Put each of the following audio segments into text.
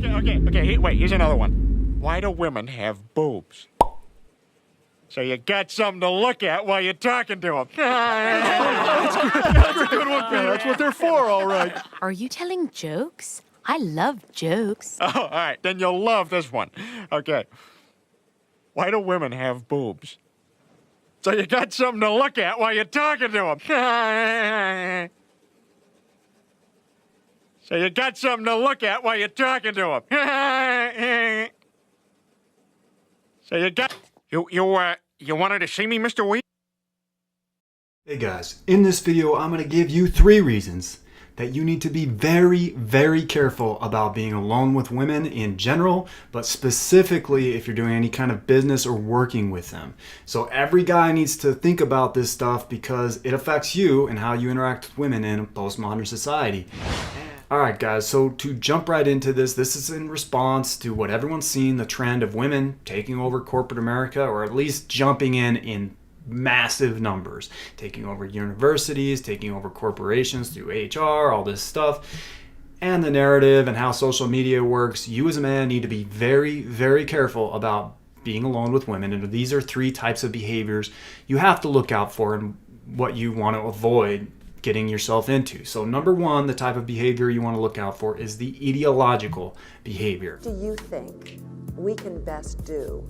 Okay. Wait, here's another one. Why do women have boobs? So you got something to look at while you're talking to them. That's a good one, Peter. That's what they're for, all right. Are you telling jokes? I love jokes. Oh, all right, then you'll love this one. Okay. Why do women have boobs? So you got something to look at while you're talking to them. So you got something to look at while you're talking to them. So you got... You wanted to see me, Mr. 𝗬𝗏? Hey guys, in this video I'm going to give you 3 reasons that you need to be very, very careful about being alone with women in general, but specifically if you're doing any kind of business or working with them. So every guy needs to think about this stuff because it affects you and how you interact with women in a postmodern society. Alright guys, so to jump right into this is in response to what everyone's seen, the trend of women taking over corporate America, or at least jumping in massive numbers, taking over universities, taking over corporations through HR, all this stuff, and the narrative and how social media works. You as a man need to be very, very careful about being alone with women, and these are 3 types of behaviors you have to look out for and what you want to avoid getting yourself into. So number 1, the type of behavior you want to look out for is the ideological behavior. What do you think we can best do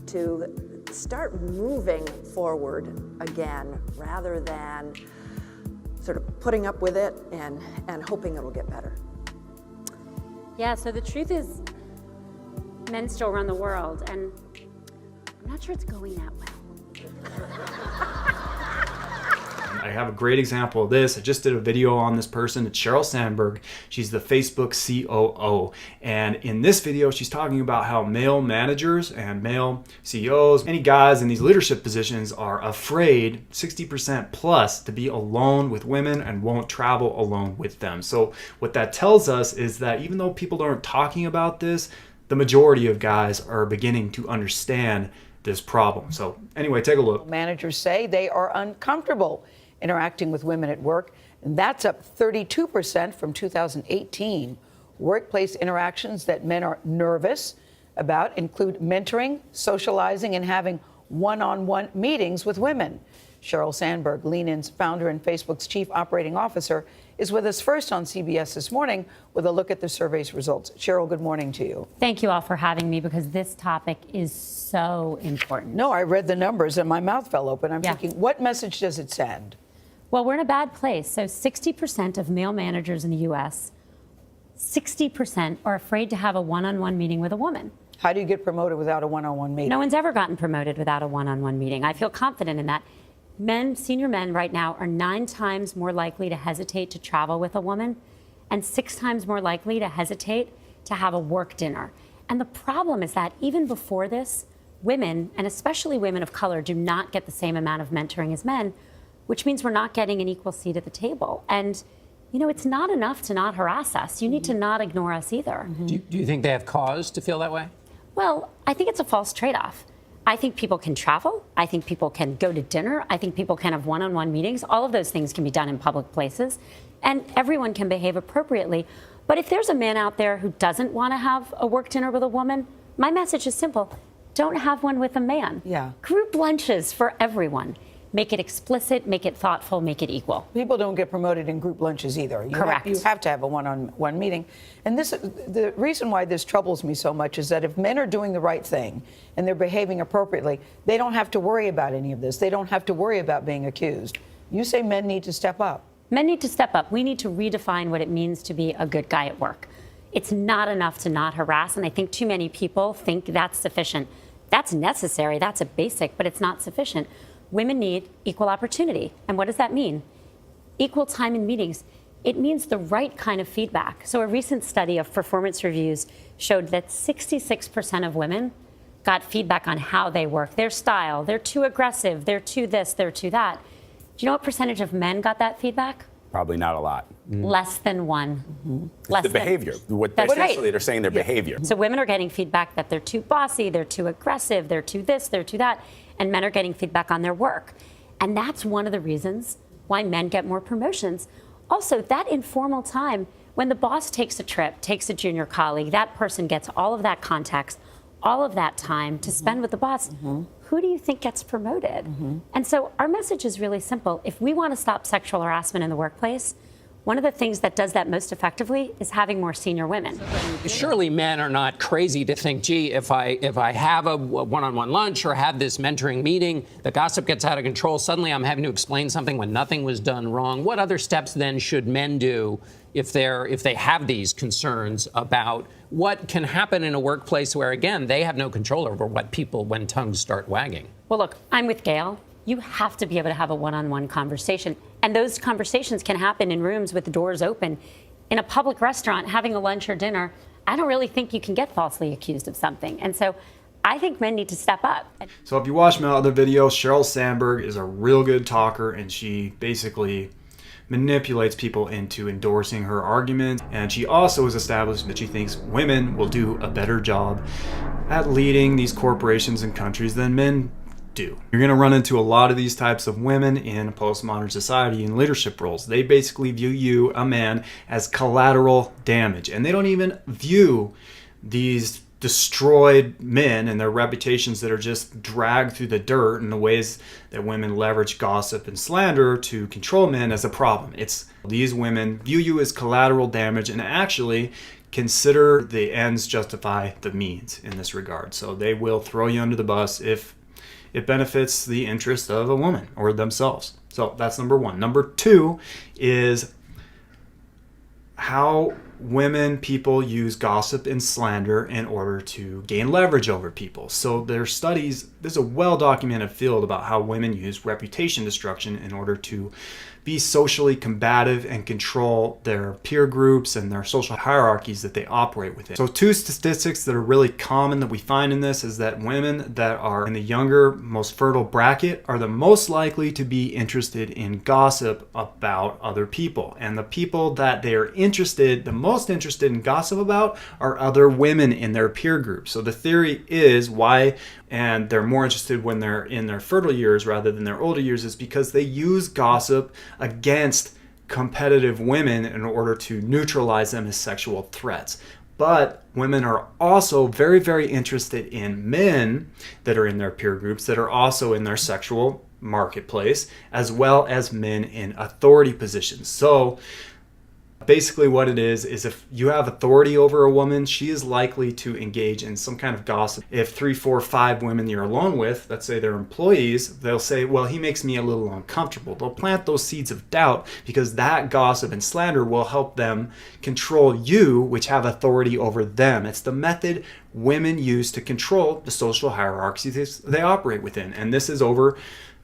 to start moving forward again rather than sort of putting up with it and hoping it'll get better? Yeah, so the truth is men still run the world, and I'm not sure it's going that well. I have a great example of this. I just did a video on this person. It's 𝗕𝗏 𝗣𝗡. She's the Facebook COO. And in this video, she's talking about how male managers and male CEOs, any guys in these leadership positions are afraid, 60% plus, to be alone with women and won't travel alone with them. So what that tells us is that even though people aren't talking about this, the majority of guys are beginning to understand this problem. So anyway, take a look. Managers say they are uncomfortable interacting with women at work, and that's up 32% from 2018. Workplace interactions that men are nervous about include mentoring, socializing, and having one-on-one meetings with women. 𝗕𝗏 𝗣𝗏, Lean-In's founder and Facebook's chief operating officer, is with us first on CBS This Morning with a look at the survey's results. 𝗕𝗏, good morning to you. Thank you all for having me, because this topic is so important. No, I read the numbers and my mouth fell open. I'm thinking, what message does it send? Well, we're in a bad place. So 60% of male managers in the U.S., 60% are afraid to have a one-on-one meeting with a woman. How do you get promoted without a one-on-one meeting? No one's ever gotten promoted without a one-on-one meeting. I feel confident in that. Men, senior men right now, are 9 times more likely to hesitate to travel with a woman and 6 times more likely to hesitate to have a work dinner. And the problem is that even before this, women, and especially women of color, do not get the same amount of mentoring as men, which means we're not getting an equal seat at the table. And, you know, it's not enough to not harass us. You need to not ignore us either. Do you think they have cause to feel that way? Well, I think it's a false trade-off. I think people can travel. I think people can go to dinner. I think people can have one-on-one meetings. All of those things can be done in public places, and everyone can behave appropriately. But if there's a man out there who doesn't want to have a work dinner with a woman, my message is simple. Don't have one with a man. Yeah. Group lunches for everyone. Make it explicit, make it thoughtful, make it equal. People don't get promoted in group lunches either. Correct. You have to have a one-on-one meeting. And the reason why this troubles me so much is that if men are doing the right thing and they're behaving appropriately, they don't have to worry about any of this. They don't have to worry about being accused. You say men need to step up. Men need to step up. We need to redefine what it means to be a good guy at work. It's not enough to not harass, and I think too many people think that's sufficient. That's necessary, that's a basic, but it's not sufficient. Women need equal opportunity. And what does that mean? Equal time in meetings. It means the right kind of feedback. So a recent study of performance reviews showed that 66% of women got feedback on how they work, their style. They're too aggressive, they're too this, they're too that. Do you know what percentage of men got that feedback? Probably not a lot. Less than 1. It's the behavior. Essentially, they're saying their behavior. So women are getting feedback that they're too bossy, they're too aggressive, they're too this, they're too that, and men are getting feedback on their work. And that's one of the reasons why men get more promotions. Also, that informal time when the boss takes a trip, takes a junior colleague, that person gets all of that context, all of that time to spend with the boss. Who do you think gets promoted? And so our message is really simple. If we want to stop sexual harassment in the workplace, one of the things that does that most effectively is having more senior women. Surely men are not crazy to think, gee, if I have a one-on-one lunch or have this mentoring meeting, the gossip gets out of control, suddenly I'm having to explain something when nothing was done wrong. What other steps then should men do if they have these concerns about what can happen in a workplace where, again, they have no control over when tongues start wagging? Well, look, I'm with Gail. You have to be able to have a one-on-one conversation. And those conversations can happen in rooms with the doors open. In a public restaurant, having a lunch or dinner, I don't really think you can get falsely accused of something. And so I think men need to step up. So if you watch my other videos, Sheryl Sandberg is a real good talker, and she basically manipulates people into endorsing her arguments. And she also has established that she thinks women will do a better job at leading these corporations and countries than men do. You're going to run into a lot of these types of women in a postmodern society in leadership roles. They basically view you, a man, as collateral damage, and they don't even view these destroyed men and their reputations that are just dragged through the dirt in the ways that women leverage gossip and slander to control men as a problem. It's these women view you as collateral damage and actually consider the ends justify the means in this regard. So they will throw you under the bus if it benefits the interest of a woman or themselves. So that's number one. Number two is how people use gossip and slander in order to gain leverage over people. So there's studies, there's a well-documented field about how women use reputation destruction in order to be socially combative and control their peer groups and their social hierarchies that they operate within. So two statistics that are really common that we find in this is that women that are in the younger, most fertile bracket are the most likely to be interested in gossip about other people. And the people that they are the most interested in gossip about are other women in their peer group. So the theory is why, and they're more interested when they're in their fertile years rather than their older years, is because they use gossip against competitive women in order to neutralize them as sexual threats. But women are also very, very interested in men that are in their peer groups that are also in their sexual marketplace, as well as men in authority positions. So basically what it is if you have authority over a woman, she is likely to engage in some kind of gossip. If 3, 4, 5 women you're alone with, let's say they're employees, they'll say, well, he makes me a little uncomfortable. They'll plant those seeds of doubt because that gossip and slander will help them control you, which have authority over them. It's the method women use to control the social hierarchies they operate within. And this is over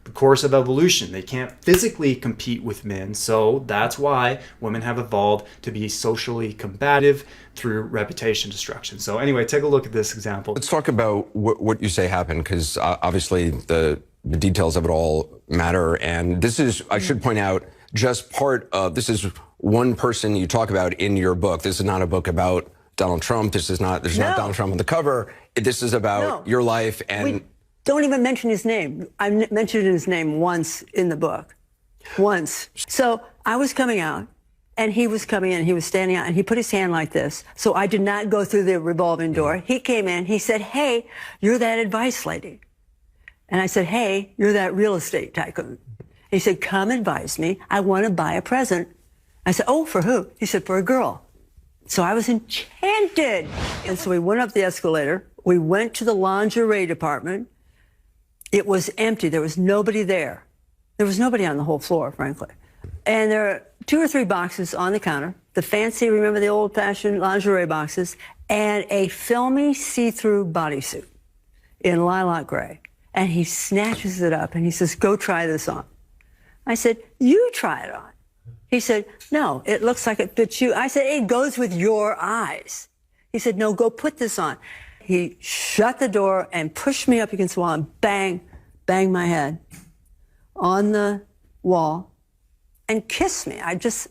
the course of evolution. They can't physically compete with men, so that's why women have evolved to be socially combative through reputation destruction. So anyway, take a look at this example. Let's talk about what you say happened, because obviously the details of it all matter. And this is, I should point out, just part of, this is one person you talk about in your book. This is not a book about Donald Trump. This is not, there's not Donald Trump on the cover. This is about your life and... Don't even mention his name. I mentioned his name once in the book. Once. So I was coming out, and he was coming in. He was standing out, and he put his hand like this. So I did not go through the revolving door. He came in. He said, hey, you're that advice lady. And I said, hey, you're that real estate tycoon. He said, come advise me. I want to buy a present. I said, oh, for who? He said, for a girl. So I was enchanted. And so we went up the escalator. We went to the lingerie department. It was empty. There was nobody there. There was nobody on the whole floor, frankly. And there are 2 or 3 boxes on the counter, the fancy, remember the old-fashioned lingerie boxes, and a filmy see-through bodysuit in lilac gray. And he snatches it up, and he says, go try this on. I said, you try it on. He said, no, it looks like it fits you. I said, it goes with your eyes. He said, no, go put this on. He shut the door and pushed me up against the wall and bang, banged my head on the wall and kissed me.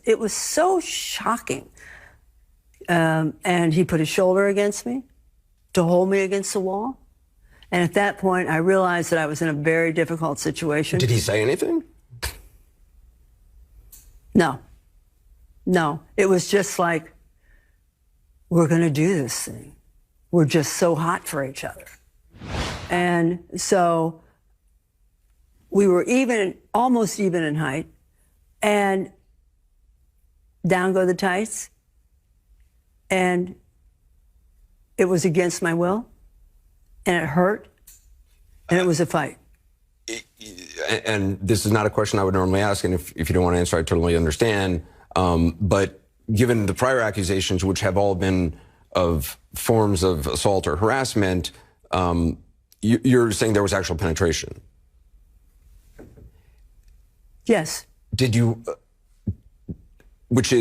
It was so shocking. And he put his shoulder against me to hold me against the wall. And at that point, I realized that I was in a very difficult situation. Did he say anything? No. No. It was just like, we're going to do this thing. We're just so hot for each other. And so we were almost even in height, and down go the tights, and it was against my will, and it hurt, and it was a fight. And this is not a question I would normally ask, and if you don't want to answer, I totally understand. But given the prior accusations, which have all been of forms of assault or harassment, you're saying there was actual penetration? Yes. Did you, which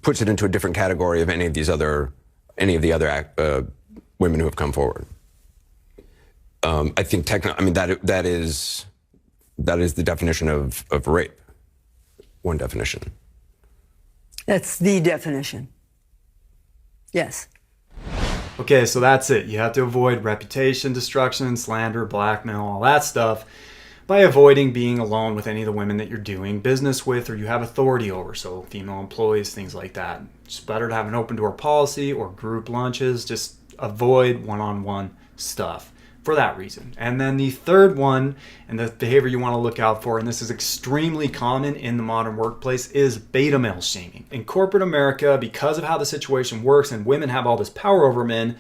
puts it into a different category of any of the other women who have come forward. I think that is the definition of rape. One definition. That's the definition. Yes. Okay, so that's it. You have to avoid reputation destruction, slander, blackmail, all that stuff by avoiding being alone with any of the women that you're doing business with or you have authority over, so female employees, things like that. It's better to have an open door policy or group lunches. Just avoid one-on-one stuff for that reason. And then the third one, and the behavior you want to look out for, and this is extremely common in the modern workplace, is beta male shaming. In corporate America, because of how the situation works and women have all this power over men,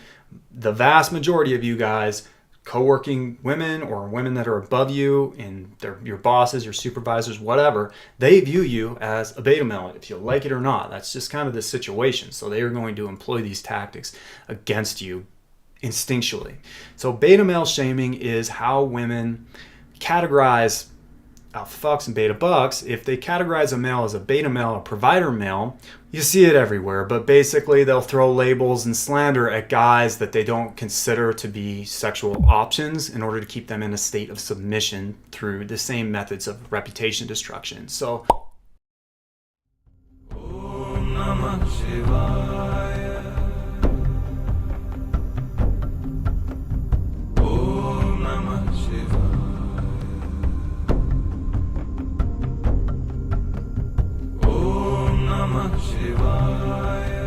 the vast majority of you guys, co-working women or women that are above you and they're your bosses, your supervisors, whatever, they view you as a beta male, if you like it or not. That's just kind of the situation. So they are going to employ these tactics against you instinctually. So beta male shaming is how women categorize alpha fucks and beta bucks. If they categorize a male as a beta male, a provider male, you see it everywhere, but basically they'll throw labels and slander at guys that they don't consider to be sexual options in order to keep them in a state of submission through the same methods of reputation destruction. So 𝗬𝗶𝗴𝗄𝗃